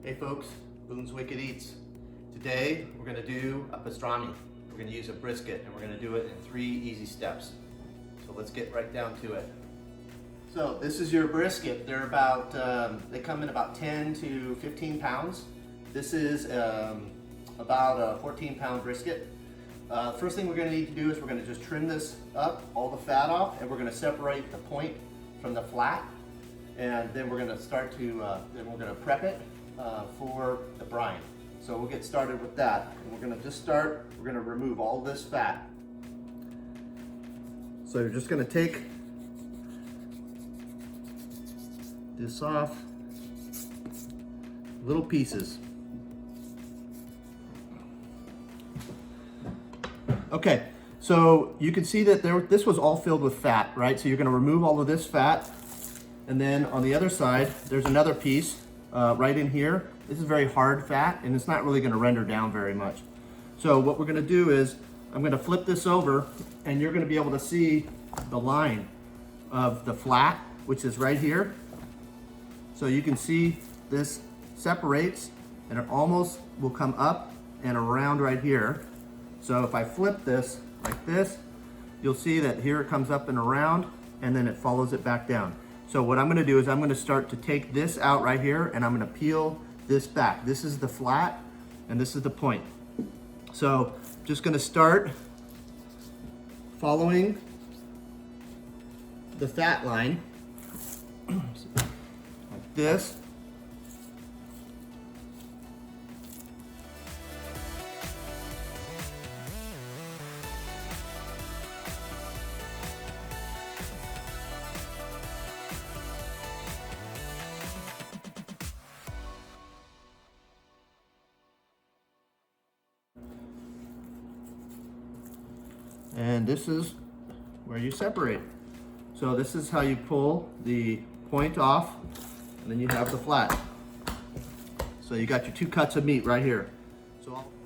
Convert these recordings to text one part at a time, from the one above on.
Hey folks, Boone's Wicked Eats. Today we're going to do a pastrami. We're going to use a brisket and we're going to do it in 3 easy steps. So let's get right down to it. So this is your brisket. They're about, they come in about 10 to 15 pounds. This is about a 14-pound brisket. First thing we're going to need to do is we're going to just trim this up, all the fat off, and we're going to separate the point from the flat. And then we're going to start to, then we're going to prep it for the brine. So we'll get started with that. And we're going to just start, we're going to remove all this fat. So you're just going to take this off, little pieces. Okay, so you can see that this was all filled with fat, right? So you're going to remove all of this fat. And then on the other side, there's another piece right in here. This is very hard fat and it's not really going to render down very much. So what we're going to do is I'm going to flip this over and you're going to be able to see the line of the flat, which is right here. So you can see this separates and it almost will come up and around right here. So if I flip this like this, you'll see that here it comes up and around and then it follows it back down. So what I'm going to do is I'm going to start to take this out right here and I'm going to peel this back. This is the flat and this is the point. So just going to start following the fat line like this. And this is where you separate. So this is how you pull the point off, and then you have the flat. So you got your 2 cuts of meat right here.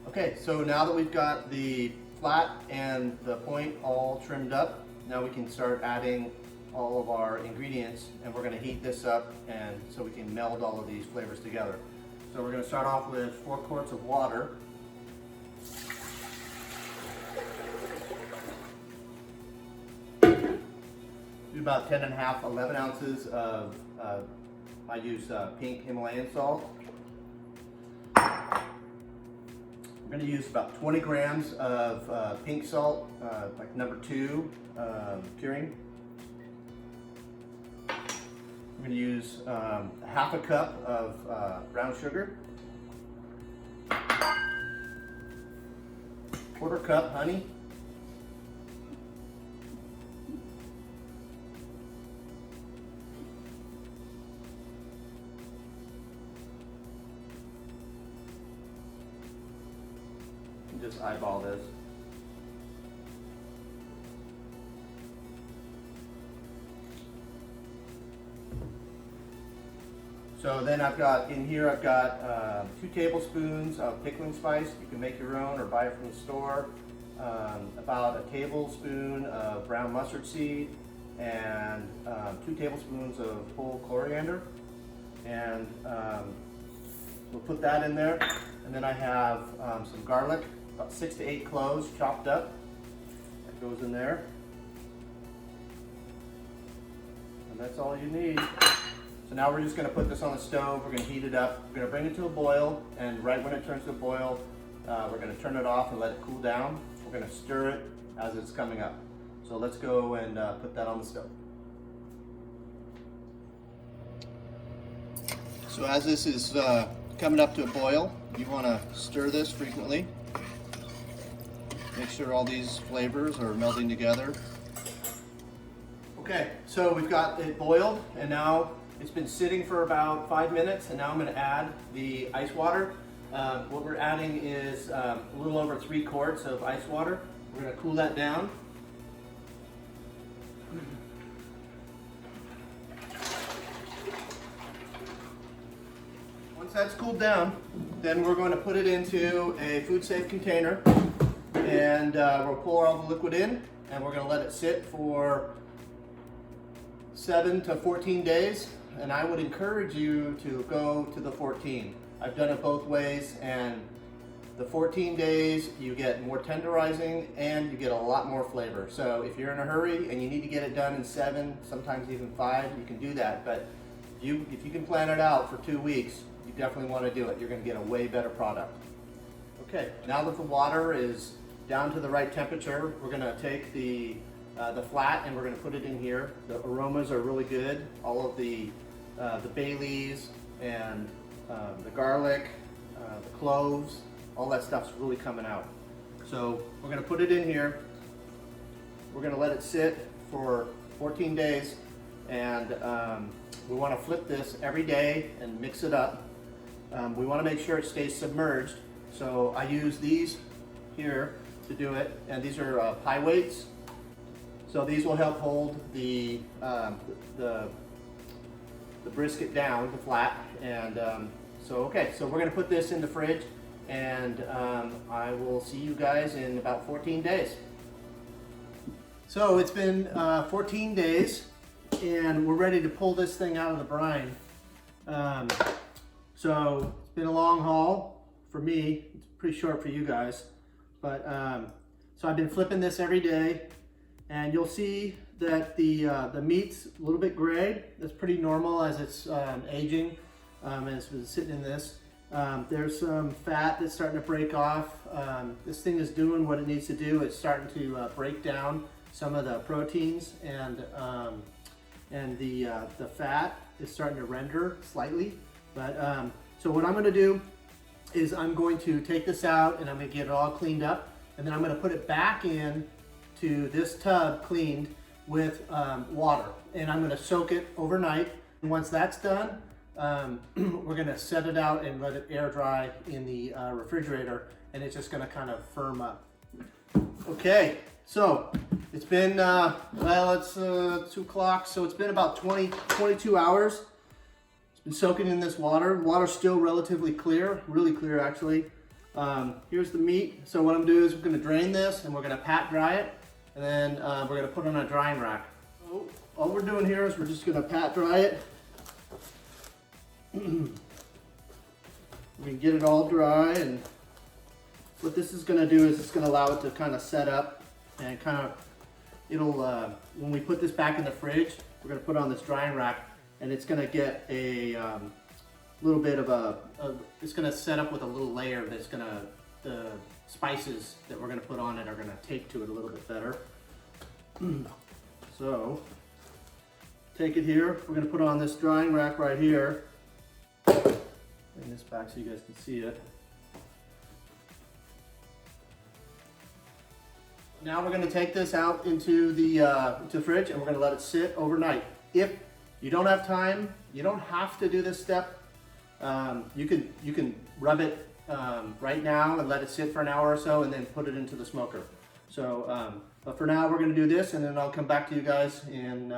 Okay, so now that we've got the flat and the point all trimmed up, now we can start adding all of our ingredients, and we're going to heat this up and so we can meld all of these flavors together. So we're going to start off with 4 quarts of water. Do about 10.5, 11 ounces of, I use pink Himalayan salt. We're going to use about 20 grams of pink salt, like number 2, curing. We're going to use half a cup of brown sugar, 1/4 cup honey, just eyeball this. So then I've got, in here I've got 2 tablespoons of pickling spice. You can make your own or buy it from the store. About a tablespoon of brown mustard seed and 2 tablespoons of whole coriander. And we'll put that in there. And then I have some garlic, about 6 to 8 cloves chopped up. That goes in there. And that's all you need. So now we're just going to put this on the stove. We're going to heat it up. We're going to bring it to a boil. And right when it turns to a boil, we're going to turn it off and let it cool down. We're going to stir it as it's coming up. So let's go and put that on the stove. So as this is coming up to a boil, you want to stir this frequently. Make sure all these flavors are melding together. Okay, so we've got it boiled and now it's been sitting for about 5 minutes, and now I'm going to add the ice water. What we're adding is a little over 3 quarts of ice water. We're going to cool that down. Once that's cooled down, then we're going to put it into a food-safe container, and we'll pour all the liquid in, and we're going to let it sit for 7 to 14 days and I would encourage you to go to the 14. I've done it both ways, and the 14 days you get more tenderizing and you get a lot more flavor. So if you're in a hurry and you need to get it done in 7, sometimes even 5, you can do that. But if you can plan it out for 2 weeks, you definitely want to do it. You're going to get a way better product. Okay, now that the water is down to the right temperature, we're going to take the flat and we're going to put it in here. The aromas are really good. All of the bay leaves and the garlic, the cloves, all that stuff's really coming out. So we're going to put it in here. We're going to let it sit for 14 days, and we want to flip this every day and mix it up. We want to make sure it stays submerged. So I use these here to do it, and these are pie weights. So these will help hold the brisket down, the flat. And so we're going to put this in the fridge, and I will see you guys in about 14 days. So it's been 14 days, and we're ready to pull this thing out of the brine. So it's been a long haul for me. It's pretty short for you guys, but so I've been flipping this every day, and you'll see that the meat's a little bit gray. That's pretty normal as it's aging, as it's sitting in this. There's some fat that's starting to break off. This thing is doing what it needs to do. It's starting to break down some of the proteins, and the fat is starting to render slightly. But so what I'm going to do is I'm going to take this out and I'm going to get it all cleaned up, and then I'm going to put it back in to this tub cleaned with water, and I'm going to soak it overnight. And once that's done, we're going to set it out and let it air dry in the refrigerator, and it's just going to kind of firm up. Okay, so it's been well, it's 2 o'clock, so it's been about 22 hours. It's been soaking in this water. Water's still relatively clear, really clear actually. Here's the meat. So what I'm gonna do is we're gonna drain this and we're gonna pat dry it, and then we're gonna put it on a drying rack. So all we're doing here is we're just gonna pat dry it. We can get it all dry, and what this is gonna do is it's gonna allow it to kind of set up, and it'll when we put this back in the fridge, we're gonna put it on this drying rack, and it's gonna get a little bit of it's gonna set up with a little layer that's gonna, the spices that we're gonna put on it are gonna take to it a little bit better. So take it here, we're gonna put it on this drying rack right here. Bring this back so you guys can see it. Now we're going to take this out into the fridge, and we're going to let it sit overnight. If you don't have time, you don't have to do this step. You can rub it right now and let it sit for an hour or so, and then put it into the smoker. So, but for now, we're going to do this, and then I'll come back to you guys in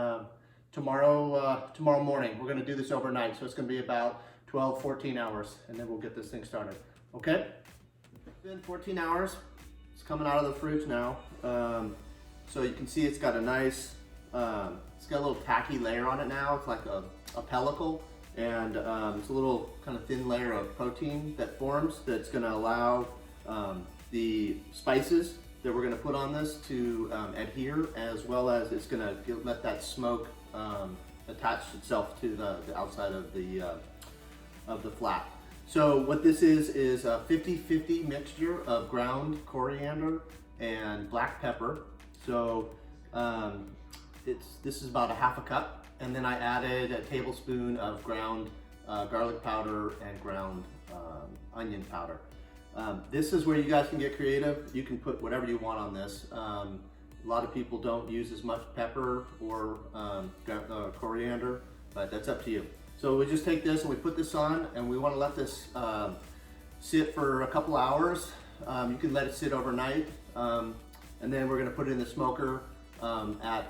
tomorrow morning. We're going to do this overnight, so it's going to be about 12-14 hours, and then we'll get this thing started. Okay? It's been 14 hours. It's coming out of the fridge now. So you can see it's got a nice, it's got a little tacky layer on it now. It's like a pellicle, and it's a little kind of thin layer of protein that forms that's going to allow the spices that we're going to put on this to adhere, as well as it's going to let that smoke attach itself to the outside of the flat. So what this is a 50-50 mixture of ground coriander and black pepper. So this is about a half a cup, and then I added a tablespoon of ground garlic powder and ground onion powder. This is where you guys can get creative. You can put whatever you want on this. A lot of people don't use as much pepper or coriander, but that's up to you. So we just take this and we put this on, and we want to let this sit for a couple hours. You can let it sit overnight, and then we're going to put it in the smoker at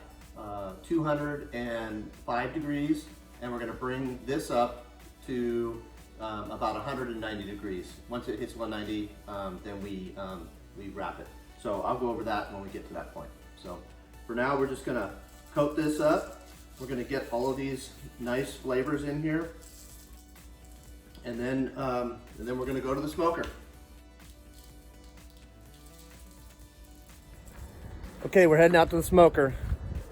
205 degrees, and we're going to bring this up to about 190 degrees. Once it hits 190, then we wrap it. So I'll go over that when we get to that point. So for now, we're just going to coat this up We're gonna get all of these nice flavors in here. And then we're gonna go to the smoker. Okay, we're heading out to the smoker.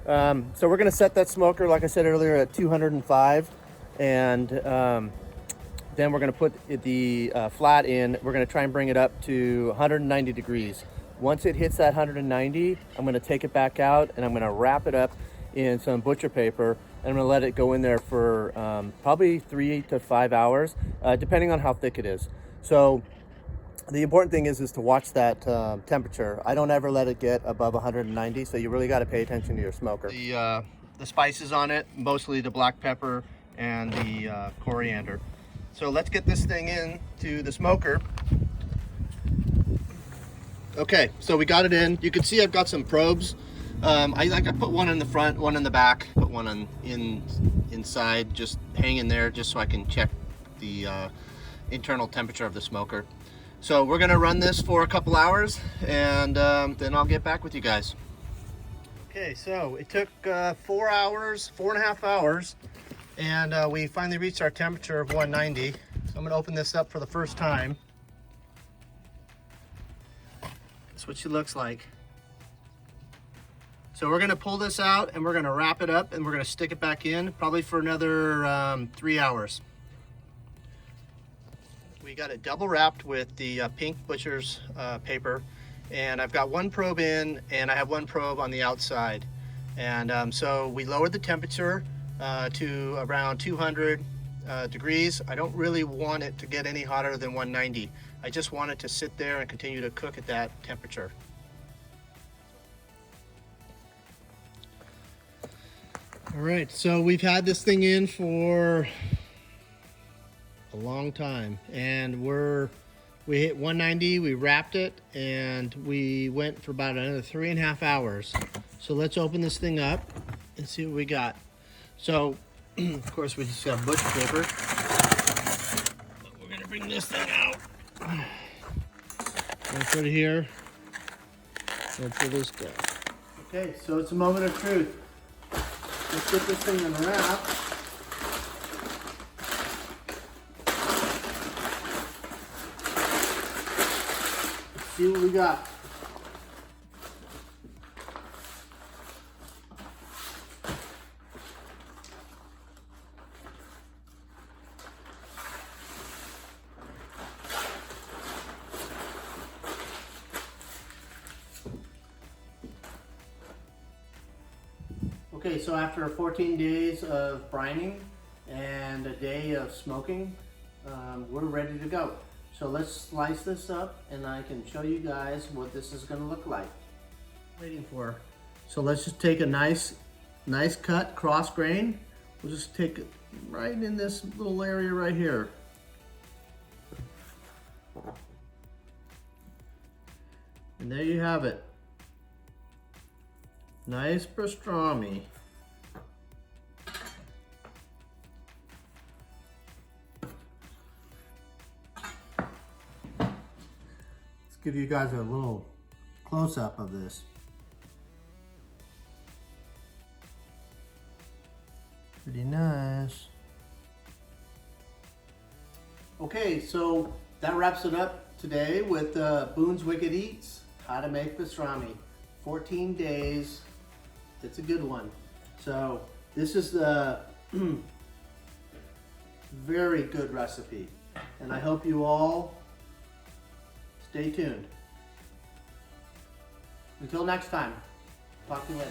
So we're gonna set that smoker, like I said earlier, at 205. And then we're gonna put the flat in. We're gonna try and bring it up to 190 degrees. Once it hits that 190, I'm gonna take it back out and I'm gonna wrap it up in some butcher paper, and I'm gonna let it go in there for probably 3 to 5 hours, depending on how thick it is. So the important thing is to watch that temperature. I don't ever let it get above 190, so you really gotta pay attention to your smoker. The spices on it, mostly the black pepper and the coriander. So let's get this thing into the smoker. Okay, so we got it in. You can see I've got some probes. I put one in the front, one in the back, put one on inside, just hanging there, just so I can check the internal temperature of the smoker. So we're gonna run this for a couple hours, and then I'll get back with you guys. Okay, so it took 4.5 hours, and we finally reached our temperature of 190. So I'm gonna open this up for the first time. That's what she looks like. So we're gonna pull this out and we're gonna wrap it up and we're gonna stick it back in, probably for another 3 hours. We got it double wrapped with the pink butcher's paper, and I've got one probe in and I have one probe on the outside. And so we lowered the temperature to around 200 degrees. I don't really want it to get any hotter than 190. I just want it to sit there and continue to cook at that temperature. All right, so we've had this thing in for a long time, and we hit 190, we wrapped it, and we went for about another 3.5 hours. So let's open this thing up and see what we got. So, of course, we just got butcher paper. But we're gonna bring this thing out. Gonna put it here. Gonna put this down. Okay, so it's a moment of truth. Let's get this thing in wrap. Let's see what we got. Okay, so after 14 days of brining and a day of smoking, we're ready to go. So let's slice this up and I can show you guys what this is gonna look like. Waiting for. So let's just take a nice cut, cross grain. We'll just take it right in this little area right here. And there you have it. Nice pastrami. Let's give you guys a little close-up of this. Pretty nice. Okay, so that wraps it up today with Boone's Wicked Eats, how to make pastrami. 14 days. It's a good one. So this is the very good recipe, and I hope you all stay tuned. Until next time, talk to you later.